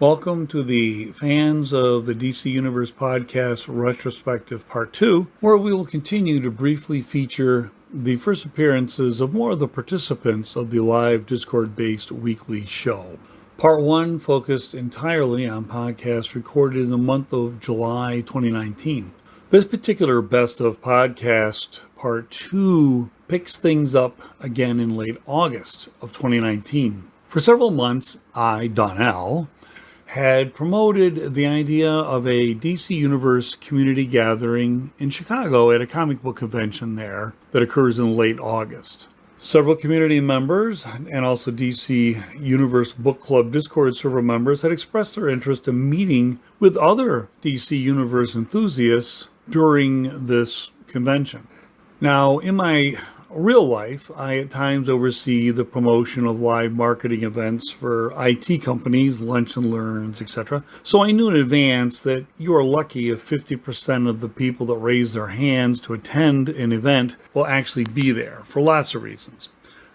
Welcome to the fans of the DC Universe podcast Retrospective Part 2, where we will continue to briefly feature the first appearances of more of the participants of the live Discord-based weekly show. Part 1 focused entirely on podcasts recorded in the month of July 2019. This particular Best of Podcast Part 2 picks things up again in late August of 2019. For several months, I, Donnell, had promoted the idea of a DC Universe community gathering in Chicago at a comic book convention there that occurs in late August. Several community members and also DC Universe Book Club Discord server members had expressed their interest in meeting with other DC Universe enthusiasts during this convention. Now, in my real life, I at times oversee the promotion of live marketing events for IT companies, lunch and learns, etc. So I knew in advance that you are lucky if 50% of the people that raise their hands to attend an event will actually be there for lots of reasons.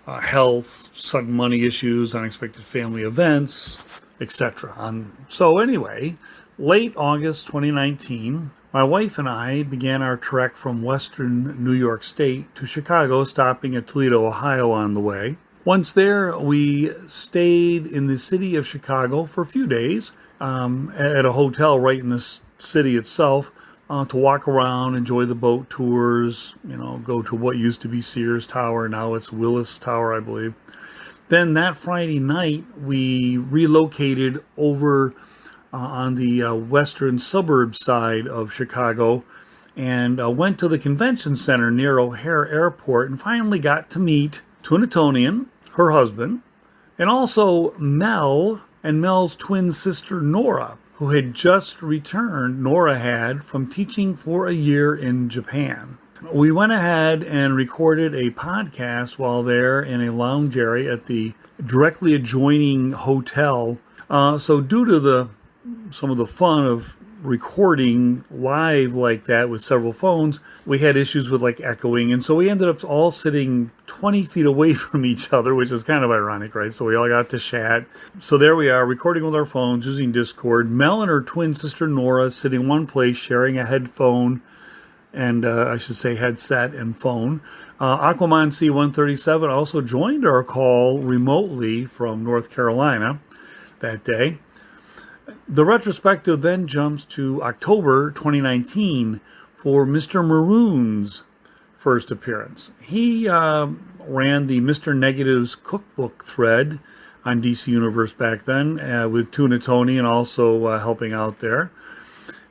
Health, sudden money issues, unexpected family events, etc. So anyway, late August 2019, my wife and I began our trek from western New York State to Chicago, stopping at Toledo, Ohio on the way. Once there, we stayed in the city of Chicago for a few days at a hotel right in the city itself to walk around, enjoy the boat tours, go to what used to be Sears Tower. Now it's Willis Tower, I believe. Then that Friday night, we relocated over on the western suburb side of Chicago and went to the convention center near O'Hare Airport and finally got to meet Toonatonian, her husband, and also Mel and Mel's twin sister Nora, who had just returned, Nora had, from teaching for a year in Japan. We went ahead and recorded a podcast while there in a lounge area at the directly adjoining hotel. So due to some of the fun of recording live like that with several phones, we had issues with echoing, and so we ended up all sitting 20 feet away from each other, which is kind of ironic, right? So we all got to chat. So there we are, recording with our phones using Discord. Mel and her twin sister Nora sitting one place, sharing a headphone, and I should say headset and phone. Aquaman C-137 also joined our call remotely from North Carolina that day. The retrospective then jumps to October 2019 for Mr. Maroon's first appearance. He ran the Mr. Negative's cookbook thread on DC Universe back then with Toonatonian also helping out there.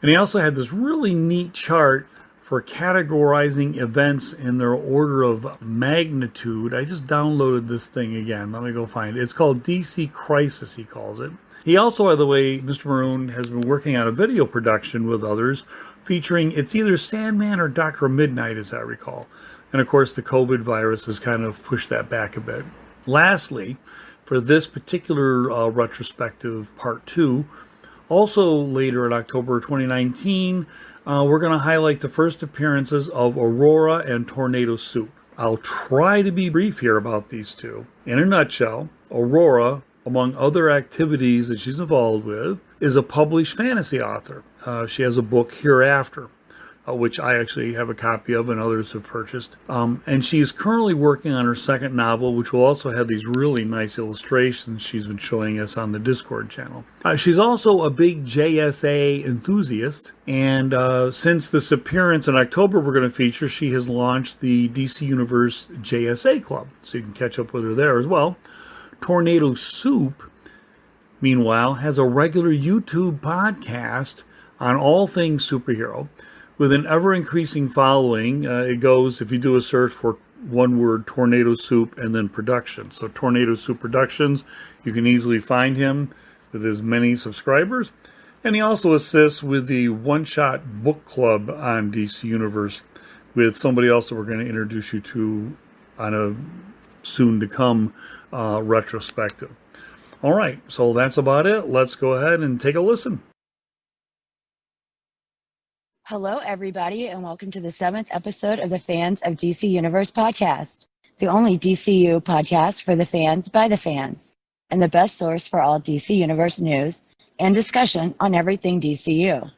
And he also had this really neat chart for categorizing events in their order of magnitude. I just downloaded this thing again. Let me go find it. It's called DC Crisis, he calls it. He also, by the way, Mr. Maroon has been working on a video production with others featuring, it's either Sandman or Dr. Midnight, as I recall. And of course, the COVID virus has kind of pushed that back a bit. Lastly, for this particular retrospective part 2, also later in October 2019, we're going to highlight the first appearances of Aurora and Tornado Soup. I'll try to be brief here about these two. In a nutshell, Aurora, among other activities that she's involved with, is a published fantasy author. She has a book, Hereafter, which I actually have a copy of and others have purchased. And she is currently working on her second novel, which will also have these really nice illustrations she's been showing us on the Discord channel. She's also a big JSA enthusiast, and since this appearance in October we're going to feature, she has launched the DC Universe JSA Club, so you can catch up with her there as well. Tornado Soup, meanwhile, has a regular YouTube podcast on all things superhero with an ever-increasing following. It goes, if you do a search for one word, Tornado Soup, and then production. So Tornado Soup Productions, you can easily find him with his many subscribers. And he also assists with the one-shot book club on DC Universe with somebody else that we're going to introduce you to on a soon-to-come retrospective. All right, so that's about it. Let's go ahead and take a listen. Hello, everybody, and welcome to the 7th episode of the Fans of DC Universe podcast, the only DCU podcast for the fans by the fans, and the best source for all DC Universe news, and discussion on everything DCU.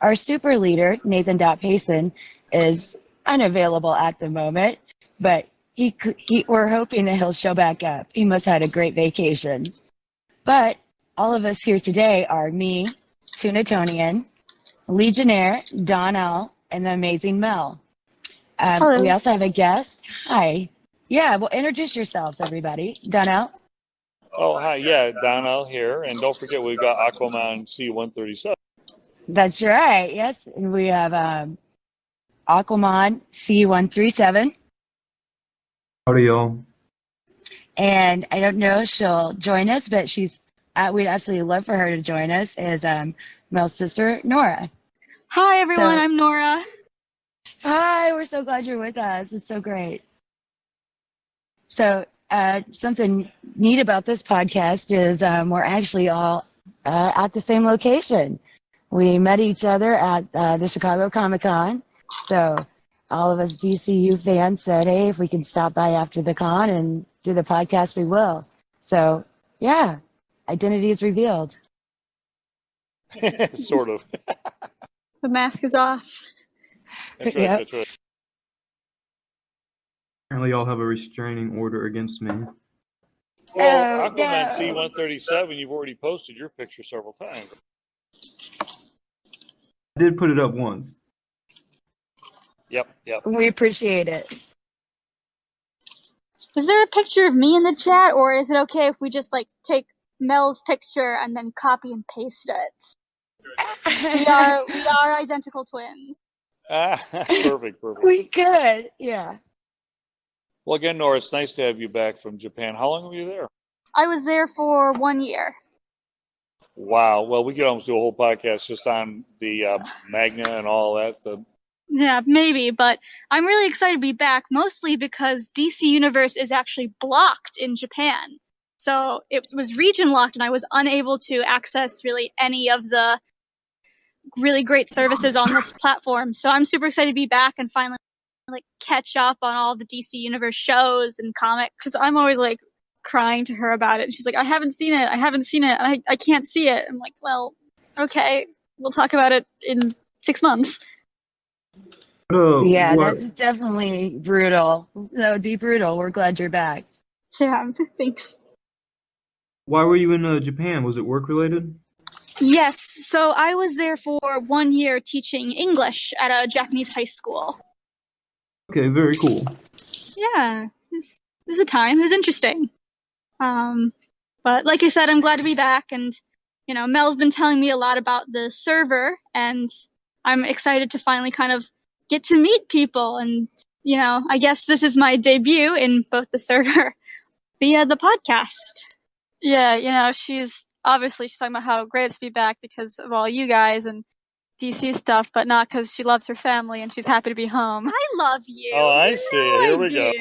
Our super leader, Nathan Payson, is unavailable at the moment, but we're hoping that he'll show back up. He must have had a great vacation. But all of us here today are me, Toonatonian, Legionnaire, Donnell, and the amazing Mel. Hello. We also have a guest. Hi. Yeah, well, introduce yourselves, everybody. Donnell. Oh, hi. Yeah, Donnell here. And don't forget, we've got Aquaman C-137. That's right. Yes. And we have Aquaman C-137. Howdy, y'all. And I don't know if she'll join us, but we'd absolutely love for her to join us, is Mel's sister, Nora. Hi, everyone. I'm Nora. Hi, we're so glad you're with us. It's so great. So something neat about this podcast is we're actually all at the same location. We met each other at the Chicago Comic-Con. So all of us DCU fans said, hey, if we can stop by after the con and do the podcast, we will. So, yeah, identity is revealed. Sort of. The mask is off. That's right, Yep. that's right. Apparently, y'all have a restraining order against me. Well, Oh, Aquaman no. C-137, you've already posted your picture several times. I did put it up once. Yep. We appreciate it. Is there a picture of me in the chat, or is it okay if we just take Mel's picture and then copy and paste it? We are identical twins. Perfect. We could, yeah. Well, again, Nora, it's nice to have you back from Japan. How long were you there? I was there for 1 year. Wow. Well, we could almost do a whole podcast just on the Magna and all that. So. Yeah, maybe, but I'm really excited to be back, mostly because DC Universe is actually blocked in Japan. So it was region locked, and I was unable to access really any of the really great services on this platform. So I'm super excited to be back and finally catch up on all the DC Universe shows and comics. Because I'm always crying to her about it. And she's like, I haven't seen it. And I can't see it. I'm like, well, okay, we'll talk about it in 6 months. Yeah, that's definitely brutal. That would be brutal. We're glad you're back. Yeah, thanks. Why were you in Japan? Was it work related? Yes, so I was there for 1 year teaching English at a Japanese high school. Okay, very cool. Yeah, it was a time. It was interesting. But like I said, I'm glad to be back, and Mel's been telling me a lot about the server, and I'm excited to finally kind of get to meet people, and I guess this is my debut in both the server via the podcast. Yeah, she's talking about how great it's to be back because of all you guys and DC stuff, but not because she loves her family and she's happy to be home. I love you. Oh, I see. Here we go.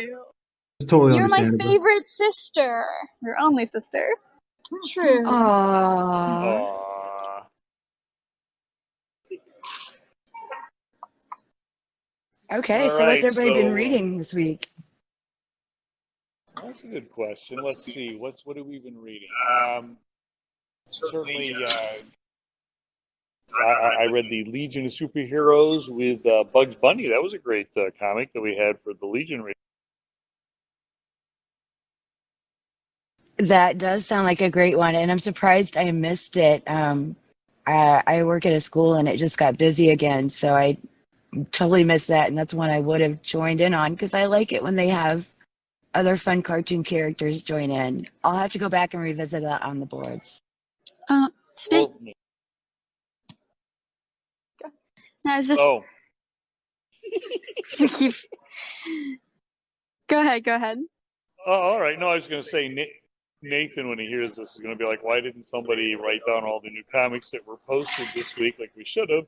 It's totally You're my understandable. favorite sister. Your only sister. True. Aww. Okay, All so right, what's everybody been so, reading this week? That's a good question. Let's see. What have we been reading? Certainly, I read the Legion of Superheroes with Bugs Bunny. That was a great comic that we had for the Legion reading. That does sound like a great one, and I'm surprised I missed it. I work at a school, and it just got busy again, so I totally missed that, and that's one I would have joined in on because I like it when they have other fun cartoon characters join in. I'll have to go back and revisit that on the boards. Now, is this... Oh. Go ahead. Oh, all right. No, I was going to say, Nathan, when he hears this, is going to be like, why didn't somebody write down all the new comics that were posted this week like we should have?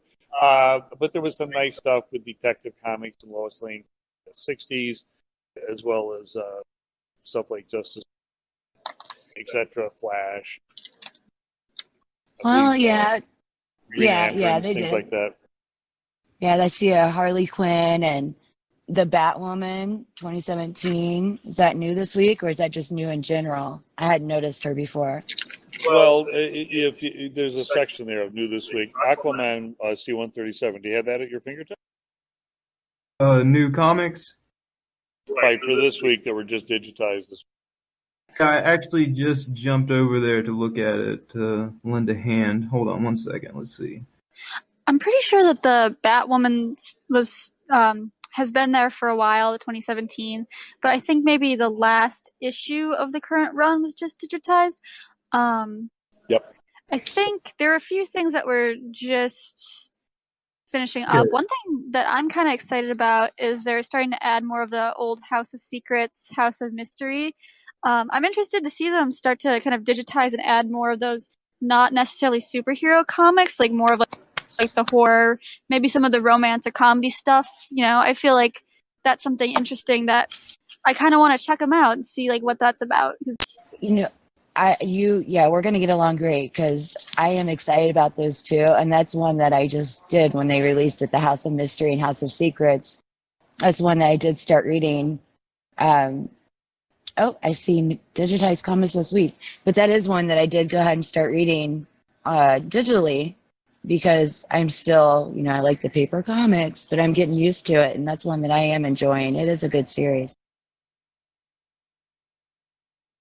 But there was some nice stuff with Detective Comics and Lois Lane in the 60s, as well as stuff like Justice, etc., Flash. Well, yeah. Green Lanterns, they things did. like that. Yeah, I see a Harley Quinn and The Batwoman 2017, is that new this week or is that just new in general? I hadn't noticed her before. Well, if there's a section there of new this week, Aquaman C-137. Do you have that at your fingertips? New comics? Right, for this week that were just digitized this week. I actually just jumped over there to look at it to lend a hand. Hold on one second. Let's see. I'm pretty sure that the Batwoman has been there for a while, the 2017, but I think maybe the last issue of the current run was just digitized. Yep. I think there are a few things that were just finishing up. Sure. One thing that I'm kind of excited about is they're starting to add more of the old House of Secrets, House of Mystery. I'm interested to see them start to kind of digitize and add more of those not necessarily superhero comics, like more of like the horror, maybe some of the romance or comedy stuff. I feel like that's something interesting that I kind of want to check them out and see like what that's about. We're gonna get along great because I am excited about those two, and that's one that I just did when they released it, the House of Mystery and House of Secrets. That's one that I did start reading. I see digitized comics this week, but that is one that I did go ahead and start reading digitally because I'm still, I like the paper comics, but I'm getting used to it, and that's one that I am enjoying. It is a good series.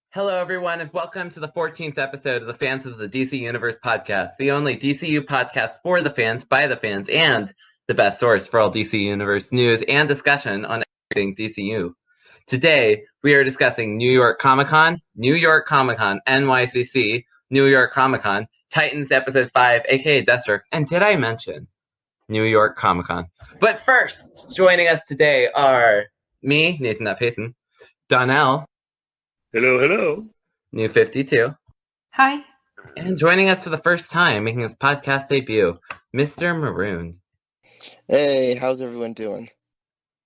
Hello, everyone, and welcome to the 14th episode of the Fans of the DC Universe podcast, the only DCU podcast for the fans, by the fans, and the best source for all DC Universe news and discussion on everything DCU. Today, we are discussing New York Comic-Con, NYCC, New York Comic-Con, Titans Episode 5, aka Deathstroke, and did I mention New York Comic-Con? But first, joining us today are me, Nathan Payson, Donnell. Hello, hello. New 52. Hi. And joining us for the first time, making his podcast debut, Mr. Maroon. Hey, how's everyone doing?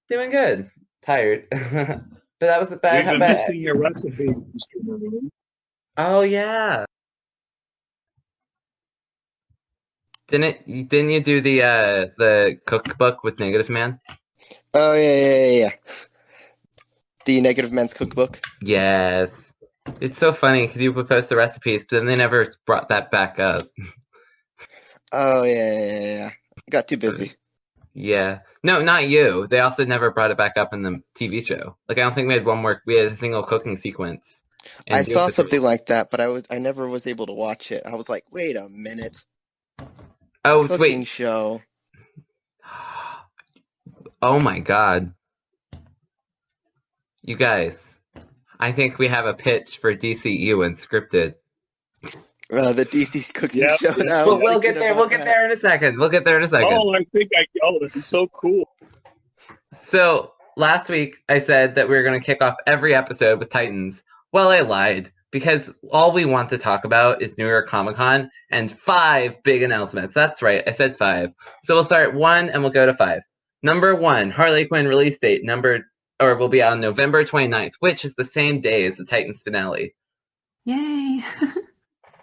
Doing good. Tired. But that was a bad... We've been missing your recipe, Mr. Maroon. Oh, yeah. Didn't you do the cookbook with Negative Man? Oh, yeah. The Negative Men's Cookbook? Yes. It's so funny because you would post the recipes, but then they never brought that back up. Oh, yeah. Got too busy. Yeah. No, not you. They also never brought it back up in the TV show. Like, I don't think we had a single cooking sequence. I saw something like that, but I never was able to watch it. I was like, wait a minute. Oh, Cooking wait. show. Oh my god. You guys, I think we have a pitch for DCU Unscripted. The DC's cooking show. We'll get there in a second. Oh, I think this is so cool. So, last week I said that we were going to kick off every episode with Titans. Well, I lied, because all we want to talk about is New York Comic-Con and 5 big announcements. That's right, I said 5. So we'll start at 1 and we'll go to 5. Number 1, Harley Quinn release date, will be on November 29th, which is the same day as the Titans finale. Yay.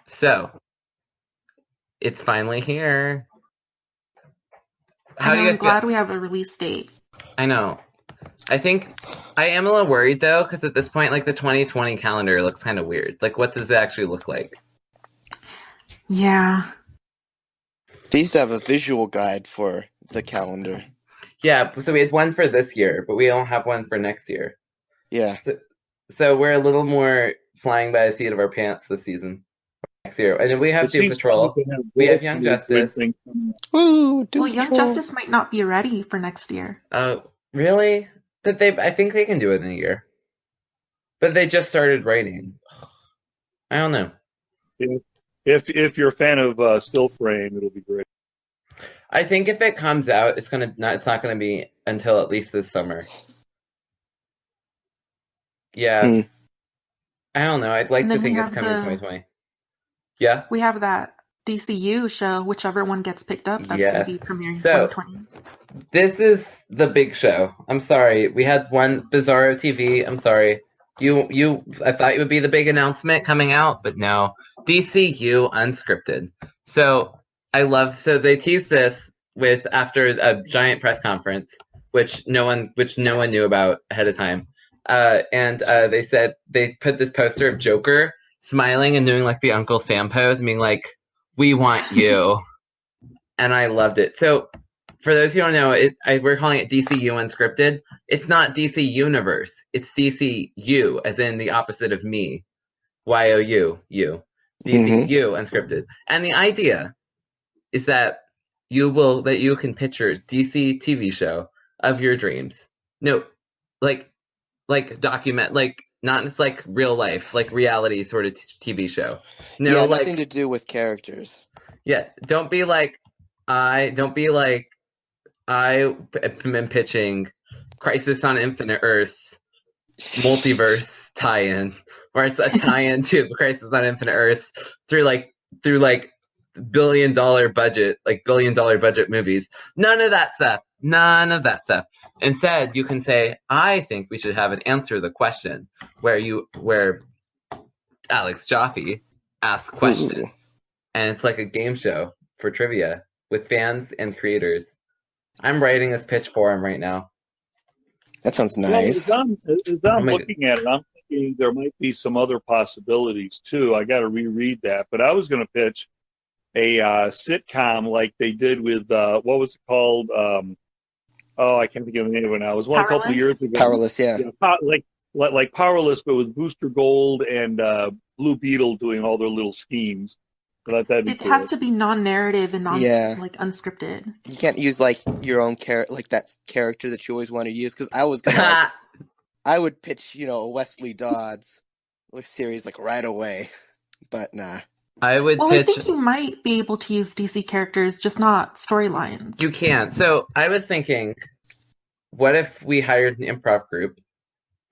So, it's finally here. I'm glad we have a release date. I know. I think I am a little worried, though, because at this point, like, the 2020 calendar looks kind of weird. Like, what does it actually look like? Yeah. They used to have a visual guide for the calendar. Yeah, so we had one for this year, but we don't have one for next year. Yeah. So we're a little more flying by the seat of our pants this season. Next year. And we have Doom Patrol. We have Young Justice. Woo, Young Justice might not be ready for next year. Oh, really? But I think they can do it in a year. But they just started writing. I don't know. If you're a fan of still frame, it'll be great. I think if it comes out, it's not gonna be until at least this summer. Yeah. I don't know. I'd like to think it's coming in 2020. Yeah. We have that DCU show, whichever one gets picked up. That's going to be premiering in 2020. This is the big show. I'm sorry. We had one Bizarro TV. I'm sorry. I thought it would be the big announcement coming out, but no. DCU Unscripted. So they teased this after a giant press conference which no one knew about ahead of time. And they said they put this poster of Joker smiling and doing like the Uncle Sam pose and being like, "We want you," and I loved it. So, for those who don't know, we're calling it DCU Unscripted. It's not DC Universe. It's DCU, as in the opposite of me. YOU, you. DCU Unscripted. And the idea is that you can picture DC TV show of your dreams. No, like document, like not just like real life, like reality sort of TV show. No, yeah, like, nothing to do with characters. Yeah, don't be like I am pitching Crisis on Infinite Earths multiverse tie-in, where it's a tie-in to Crisis on Infinite Earths through billion dollar budget movies. None of that stuff. Instead, you can say, I think we should have an answer the question where Alex Joffe asks questions. Ooh. And it's like a game show for trivia with fans and creators. I'm writing this pitch for him right now. That sounds nice. Well, as I'm looking at it, I'm thinking there might be some other possibilities too. I got to reread that, but I was going to pitch a sitcom like they did with what was it called? I can't think of the name of it now. It was one a couple of years ago. Powerless, yeah. Like Powerless, but with Booster Gold and Blue Beetle doing all their little schemes. It has to be non-narrative and like unscripted. You can't use like your own like that character that you always want to use. Because I was gonna, I would pitch, a Wesley Dodds series like right away, but nah. I think you might be able to use DC characters, just not storylines. You can. So I was thinking, what if we hired an improv group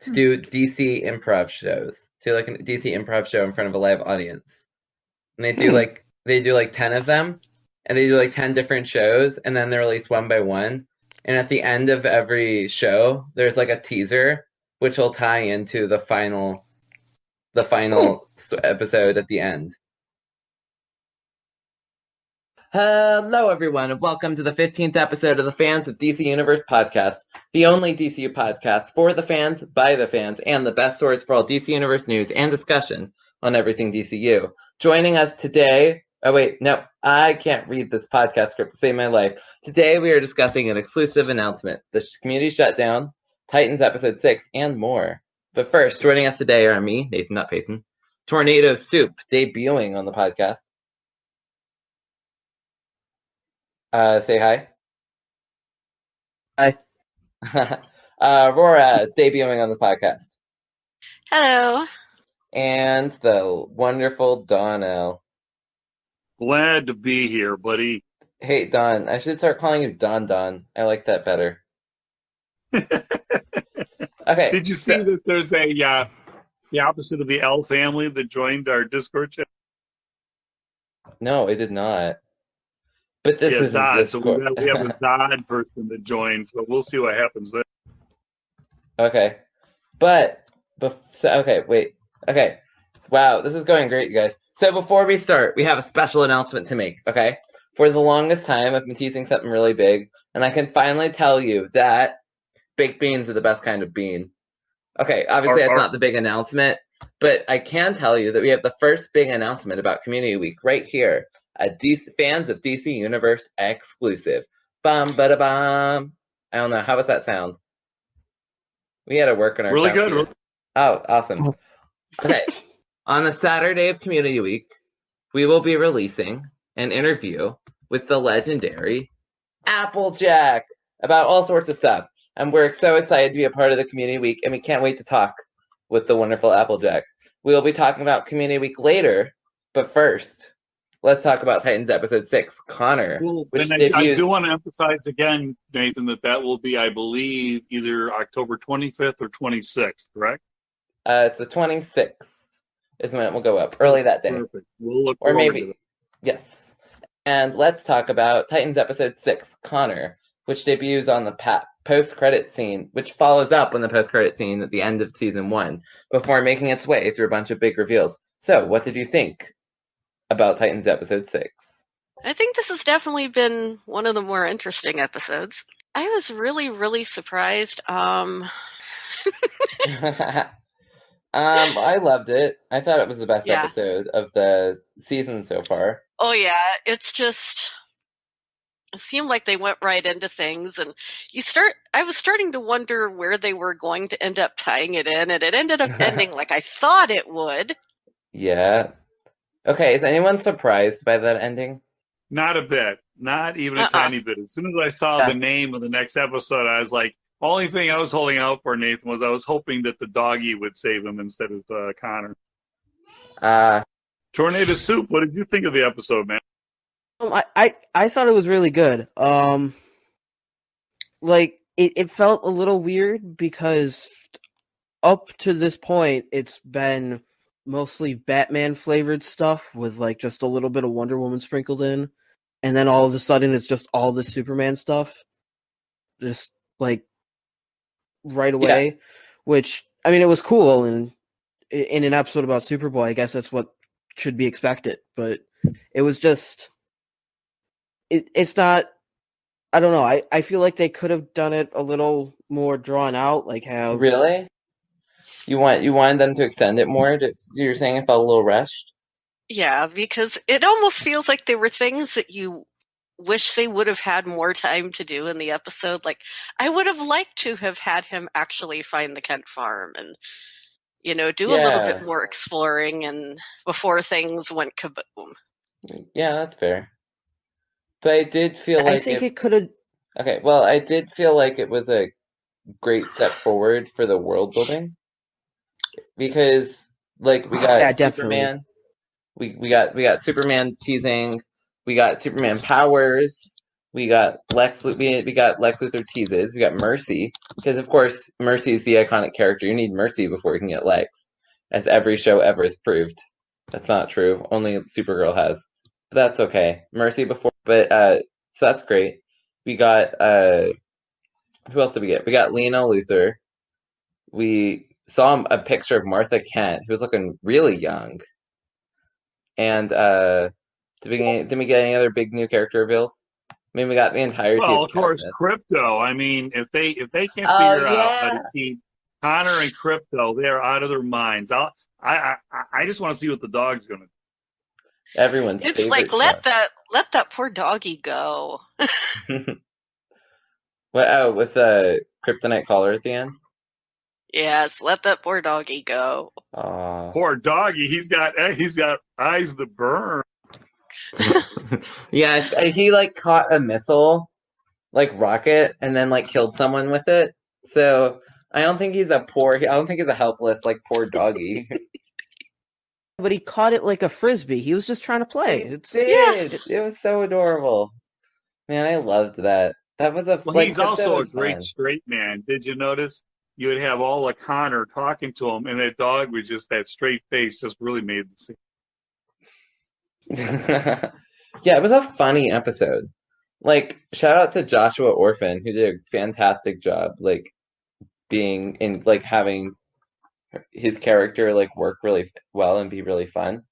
to do DC improv shows, to like a DC improv show in front of a live audience? And they do like 10 of them, and they do like 10 different shows, and then they're released one by one. And at the end of every show, there's like a teaser, which will tie into the final episode at the end. Hello, everyone, and welcome to the 15th episode of the Fans of DC Universe podcast, the only DCU podcast for the fans, by the fans, and the best source for all DC Universe news and discussion on everything DCU. Joining us today, I can't read this podcast script to save my life. Today we are discussing an exclusive announcement, the community shutdown, Titans episode 6, and more. But first, joining us today are me, Nathan Payson, Tornado Soup, debuting on the podcast. Say hi. Hi. Aurora, debuting on the podcast. Hello. And the wonderful Donnell. Glad to be here, buddy. Hey, Don. I should start calling you Don. I like that better. Okay. Did you see that there's the opposite of the L family that joined our Discord chat? No, it did not. But this is Zod. So we have a Zod person that joined, so we'll see what happens there. Okay. Okay. Wow, this is going great, you guys. So before we start, we have a special announcement to make, okay? For the longest time, I've been teasing something really big, and I can finally tell you that baked beans are the best kind of bean. Okay, obviously that's not the big announcement, but I can tell you that we have the first big announcement about Community Week right here. A Fans of DC Universe exclusive. Bum-ba-da-bum. I don't know, how does that sound? We had to work on our really good. Piece. Oh, awesome. Okay, on the Saturday of Community Week, we will be releasing an interview with the legendary Applejack about all sorts of stuff. And we're so excited to be a part of the Community Week, and we can't wait to talk with the wonderful Applejack. We will be talking about Community Week later, but first, let's talk about Titans Episode 6, Connor. Which I do want to emphasize again, Nathan, that will be, I believe, either October 25th or 26th, correct? It's the 26th is when it will go up, early that day. Perfect. We'll look or forward maybe, to it. Yes. And let's talk about Titans Episode 6, Connor, which debuts on the post-credit scene, which follows up on the post-credit scene at the end of Season 1, before making its way through a bunch of big reveals. So, what did you think about Titans Episode 6? I think this has definitely been one of the more interesting episodes. I was really, really surprised. I loved it. I thought it was the best Yeah. episode of the season so far. Oh yeah, it's just it seemed like they went right into things, and I was starting to wonder where they were going to end up tying it in, and it ended up ending like I thought it would. Yeah. Okay, is anyone surprised by that ending? Not a bit. Not even a tiny bit. As soon as I saw the name of the next episode, I was like, only thing I was holding out for, Nathan, was I was hoping that the doggy would save him instead of Connor. Tornado Soup, what did you think of the episode, man? I thought it was really good. Like it felt a little weird because up to this point it's been mostly Batman flavored stuff with like just a little bit of Wonder Woman sprinkled in, and then all of a sudden it's just all the Superman stuff, just like right away. Yeah. Which I mean, it was cool, and in an episode about Superboy, I guess that's what should be expected. But it was just. It's not. I don't know. I feel like they could have done it a little more drawn out. Like have really. You wanted them to extend it more? You're saying it felt a little rushed? Yeah, because it almost feels like they were things that you wish they would have had more time to do in the episode. Like I would have liked to have had him actually find the Kent farm and do a little bit more exploring and before things went kaboom. Yeah, that's fair. But I did feel like I think it could have. Okay, well, I did feel like it was a great step forward for the world building because, like, we got Superman, we got Superman teasing, we got Superman powers, we got Lex Luthor teases, we got Mercy because, of course, Mercy is the iconic character. You need Mercy before you can get Lex, as every show ever has proved. That's not true. Only Supergirl has. But that's okay. Mercy before, but so that's great. We got who else did we get? We got Lena Luthor. We saw a picture of Martha Kent, who was looking really young. And did we get any other big new character reveals? I mean, we got the entirety. Well, of course, Crypto. I mean, if they can't figure out how to keep Connor and Crypto, they're out of their minds. I just want to see what the dog's going to do. Everyone's it's like let that poor doggy go. What? With a kryptonite collar at the end. Yes, let that poor doggy go. Poor doggy. He's got eyes that burn. Yeah, he like caught a missile, like rocket, and then like killed someone with it. So I don't think he's a helpless like poor doggy. But he caught it like a frisbee. He was just trying to play. It was so adorable. Man, I loved that. That was he's also a great straight man. Did you notice? You would have all of Connor talking to him, and that dog with just that straight face just really made the scene. Yeah, it was a funny episode. Like, shout out to Joshua Orphan, who did a fantastic job, like, being in, like, having his character, like, work really well and be really fun.